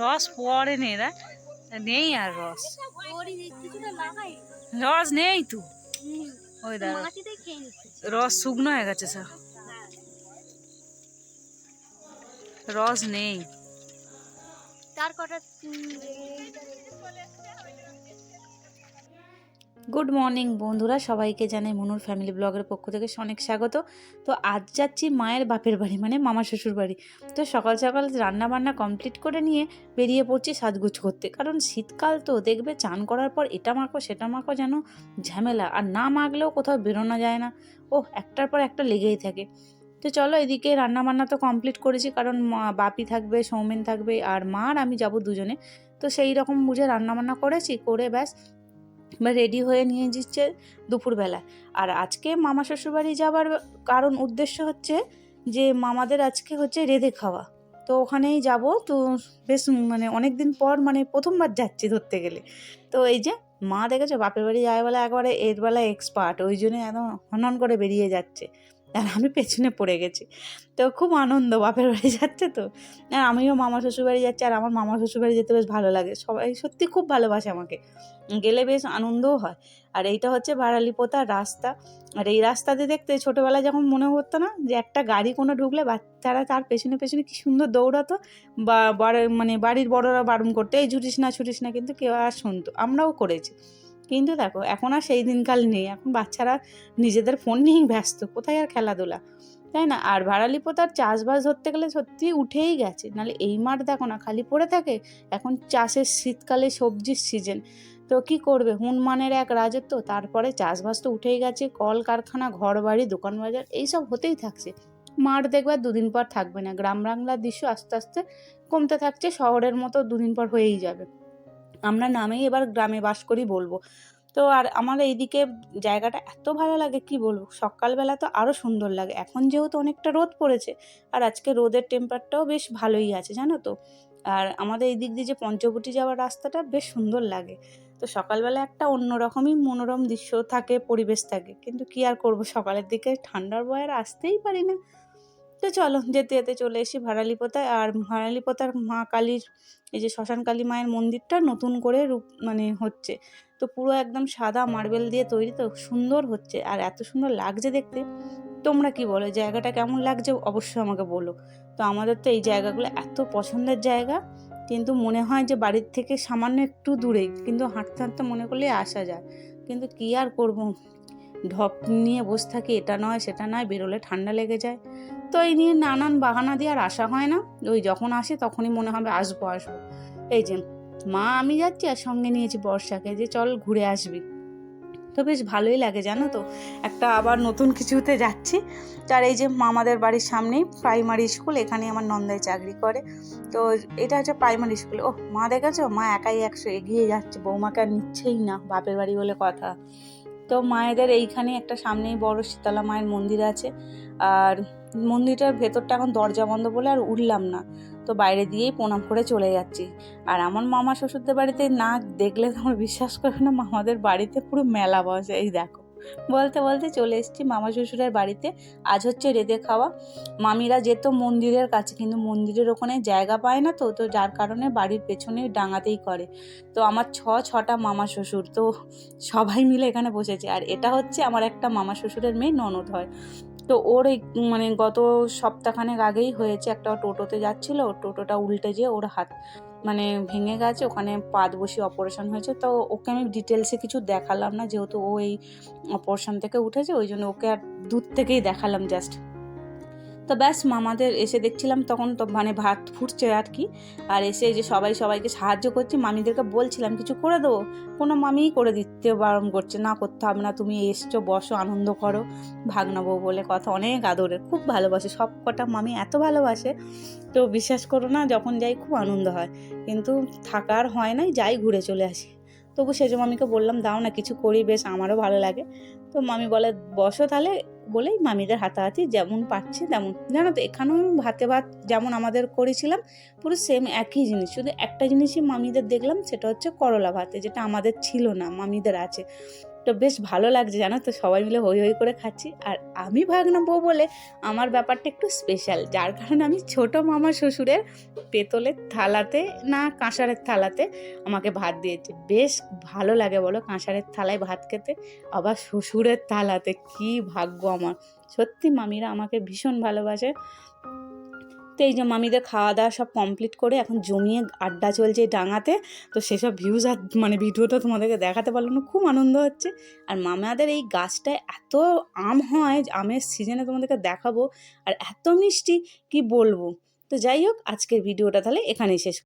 রস পরে নে, নেই আর রস, রস নেই তো। ওই দাঁড়া, রস শুকনো হয়ে গেছে স্যার, রস নেই। তার কটা গুড মর্নিং বন্ধুরা, সবাইকে জানাই মনুর ফ্যামিলি ব্লগের পক্ষ থেকে অনেক স্বাগত। তো আজ যাচ্ছি মায়ের বাপের বাড়ি, মানে মামা শ্বশুর বাড়ি। তো সকাল সকাল রান্না বান্না কমপ্লিট করে নিয়ে বেরিয়ে পড়ছি সাজগুজ করতে, কারণ শীতকাল তো দেখবে চান করার পর এটা মাখো সেটা মাখো, যেন ঝামেলা, আর না মাখলেও কোথাও বেরোনো যায় না, ও একটার পর একটা লেগেই থাকে। তো চলো, এদিকে রান্না বান্না তো কমপ্লিট করেছি, কারণ বাপি থাকবে, সৌমেন থাকবে, আর মা আর আমি যাবো দুজনে। তো সেই রকম বুঝে রান্না বান্না করেছি, করে ব্যাস বা রেডি হয়ে নিয়ে যাচ্ছে দুপুরবেলা। আর আজকে মামা শ্বশুরবাড়ি যাবার কারণ উদ্দেশ্য হচ্ছে যে মামাদের আজকে হচ্ছে রেঁধে খাওয়া, তো ওখানেই যাব। তো বেশ মানে অনেক দিন পর, মানে প্রথমবার যাচ্ছি ধরতে গেলে। তো এই যে মা দেখেছো বাপের বাড়ি যায় বলে একবারে এর বেলা এক্সপার্ট, ওই জন্য একদম হনন করে বেরিয়ে যাচ্ছে, আর আমি পেছনে পড়ে গেছি। তো খুব আনন্দ, বাপের বাড়ি যাচ্ছে তো, আর আমিও মামা শ্বশুরবাড়ি যাচ্ছি, আর আমার মামা শ্বশুরবাড়ি যেতে বেশ ভালো লাগে, সবাই সত্যি খুব ভালোবাসে আমাকে, গেলে বেশ আনন্দও হয়। আর এইটা হচ্ছে বারালিপোতার রাস্তা। আর এই রাস্তাতে দেখতে ছোটোবেলায় যখন মনে হতো না যে একটা গাড়ি কোনো ঢুকলে বাচ্চারা তার পেছনে পেছনে কি সুন্দর দৌড়াতো, বা মানে বাড়ির বড়রা বারণ করতো এই ছুটিস না, কিন্তু কেউ আর শুনতো, আমরাও করেছি। কিন্তু দেখো এখন আর সেই দিনকাল নেই, এখন বাচ্চারা নিজেদের ফোন নিয়েই ব্যস্ত, কোথায় আর খেলাধুলা, তাই না? আর ভাড়ালিপোতার চাষবাস ধরতে গেলে সত্যি উঠেই গেছে, নাহলে এই মাঠ দেখো না খালি পড়ে থাকে। এখন চাষের শীতকালে সবজির সিজন, তো কি করবে, হুনমানের এক রাজত্ব, তারপরে চাষবাস তো উঠেই গেছে, কল কারখানা, ঘর বাড়ি, দোকান বাজার এইসব হতেই থাকছে। মাঠ দেখবে দুদিন পর থাকবে না, গ্রাম বাংলার দৃশ্য আস্তে আস্তে কমতে থাকছে, শহরের মতো দুদিন পর হয়েই যাবে। আমরা নামেই এবার গ্রামে বাস করি বলবো। তো আর আমার এইদিকে জায়গাটা এত ভালো লাগে কি বলবো, সকালবেলা তো আরও সুন্দর লাগে, এখন যেহেতু অনেকটা রোদ পড়েছে, আর আজকে রোদের টেম্পারটাও বেশ ভালোই আছে জানো তো। আর আমাদের এই দিক দিয়ে যে পঞ্চবটি যাওয়ার রাস্তাটা বেশ সুন্দর লাগে। তো সকালবেলা একটা অন্যরকমই মনোরম দৃশ্য থাকে, পরিবেশ থাকে, কিন্তু কি আর করব, সকালের দিকে ঠান্ডার বয়ে আর আসতেই পারি না। তো চলো, যেতে যেতে চলে এসি ভাড়ালিপোতায়। আর ভাড়ালিপোতার মা কালীর, এই যে শ্মশান কালী মায়ের মন্দিরটা নতুন করে রূপ মানে হচ্ছে, তো পুরো একদম সাদা মার্বেল দিয়ে তৈরি, তো সুন্দর হচ্ছে, আর এত সুন্দর লাগছে দেখতে। তোমরা কি বলো, জায়গাটা কেমন লাগছে অবশ্যই আমাকে বলো। তো আমাদের তো এই জায়গাগুলো এত পছন্দের জায়গা, কিন্তু মনে হয় যে বাড়ির থেকে সামান্য একটু দূরেই, কিন্তু হাঁটতে হাঁটতে মনে করলে আসা যায়, কিন্তু কি আর করব, ঢপ নিয়ে বসে থাকি, এটা নয় সেটা নয়, বেরোলে ঠান্ডা লেগে যায়। তো এই নিয়ে নানান বাহানা দিয়ে আর আসা হয় না, ওই যখন আসে তখনই মনে হবে আসবো। এই যে মা আমি যাচ্ছি, আর সঙ্গে নিয়েছি বর্ষাকে, যে চল ঘুরে আসবি। তো বেশ ভালোই লাগে জানো তো, একটা আবার নতুন কিছুতে যাচ্ছি। তার এই যে মামাদের বাড়ির সামনেই প্রাইমারি স্কুল, এখানে আমার নন্দাই চাকরি করে। তো এটা হচ্ছে প্রাইমারি স্কুল। ও মা দেখেছো, মা একাই 100 এগিয়ে যাচ্ছে, বৌমাকে আর নিচ্ছেই না, বাপের বাড়ি বলে কথা। তো মায়েদের এইখানে একটা সামনেই বড় শীতলা মায়ের মন্দির আছে, আর মন্দিরটার ভেতরটা এখন দরজা বন্ধ বলে আর উঠলাম না, তো বাইরে দিয়েই প্রণাম করে চলে যাচ্ছি। আর আমার মামা শ্বশুরদের বাড়িতে না দেখলে তোমার বিশ্বাস করবে না, মামাদের বাড়িতে পুরো মেলা বসে, এই দেখো বলতে বলতে চলে এসেছি মামা শ্বশুরের বাড়িতে। আজ হচ্ছে রেঁধে খাওয়া। মামিরা যেত মন্দিরের কাছে, কিন্তু মন্দিরের ওখানে জায়গা পায় না, তো তো যার কারণে বাড়ির পেছনে ডাঙাতেই করে। তো আমার ছটা মামা শ্বশুর, তো সবাই মিলে এখানে বসেছে। আর এটা হচ্ছে আমার একটা মামা শ্বশুরের মেয়ে ননদ হয়। তো ওর এই মানে গত সপ্তাহখানেক আগেই হয়েছে, একটা টোটোতে যাচ্ছিল, টোটোটা উল্টে যেয়ে ওর হাত মানে ভেঙে গেছে, ওখানে পাদ বসি অপারেশন হয়েছে। তো ওকে আমি ডিটেলসে কিছু দেখালাম না, যেহেতু ও এই অপারেশন থেকে উঠেছে, ওই জন্য ওকে আর দূর থেকেই দেখালাম জাস্ট। তো ব্যাস মামাদের এসে দেখছিলাম তখন, তো মানে ভাত ফুটছে আর কি, আর এসে যে সবাইকে সাহায্য করছি, মামিদেরকে বলছিলাম কিছু করে দেবো, কোনো মামিই করে দিতে বারণ করছে, না করতে হবে না, তুমি এসছো বসো আনন্দ করো, ভাগনা বউ বলে কথা, অনেক আদরের, খুব ভালোবাসে, সব কটা মামি এত ভালোবাসে। তো বিশ্বাস করো না, যখন যাই খুব আনন্দ হয়, কিন্তু থাকার হয় নাই, যাই ঘুরে চলে আসি। তবু সেজো মামিকে বললাম দাও না কিছু করি, বেশ আমারও ভালো লাগে। তো মামি বলে বসো তাহলে, বলেই মামিদের হাতাহাতি যেমন পাচ্ছে তেমন, জানো তো এখানেও ভাতে ভাত যেমন আমাদের করেছিলাম, পুরো সেম একই জিনিস, শুধু একটা জিনিসই মামিদের দেখলাম, সেটা হচ্ছে করলা ভাতে, যেটা আমাদের ছিল না, মামিদের আছে। তো বেশ ভালো লাগছে জানো তো, সবাই মিলে হই হই করে খাচ্ছি। আর আমি ভাগ্না বউ বলে আমার ব্যাপারটা একটু স্পেশাল, যার কারণে আমি ছোট মামা শ্বশুরের পেতলের থালাতে না কাঁসারের থালাতে আমাকে ভাত দিয়েছে। বেশ ভালো লাগে বলো কাঁসারের থালায় ভাত খেতে, আবার শ্বশুরের থালাতে, কি ভাগ্য আমার। সত্যি মামিরা আমাকে ভীষণ ভালোবাসে। তো এই যে মামিদের খাওয়া দাওয়া সব কমপ্লিট করে এখন জমিয়ে আড্ডা চলছে ডাঙাতে। তো সেসব ভিউজ আর মানে ভিডিওটা তোমাদেরকে দেখাতে পারলাম না, খুব আনন্দ হচ্ছে। আর মামাদের এই গাছটায় এত আম হয়, আমের সিজনে তোমাদেরকে দেখাবো, আর এত মিষ্টি কি বলবো। তো যাই হোক, আজকের ভিডিওটা তাহলে এখানেই শেষ।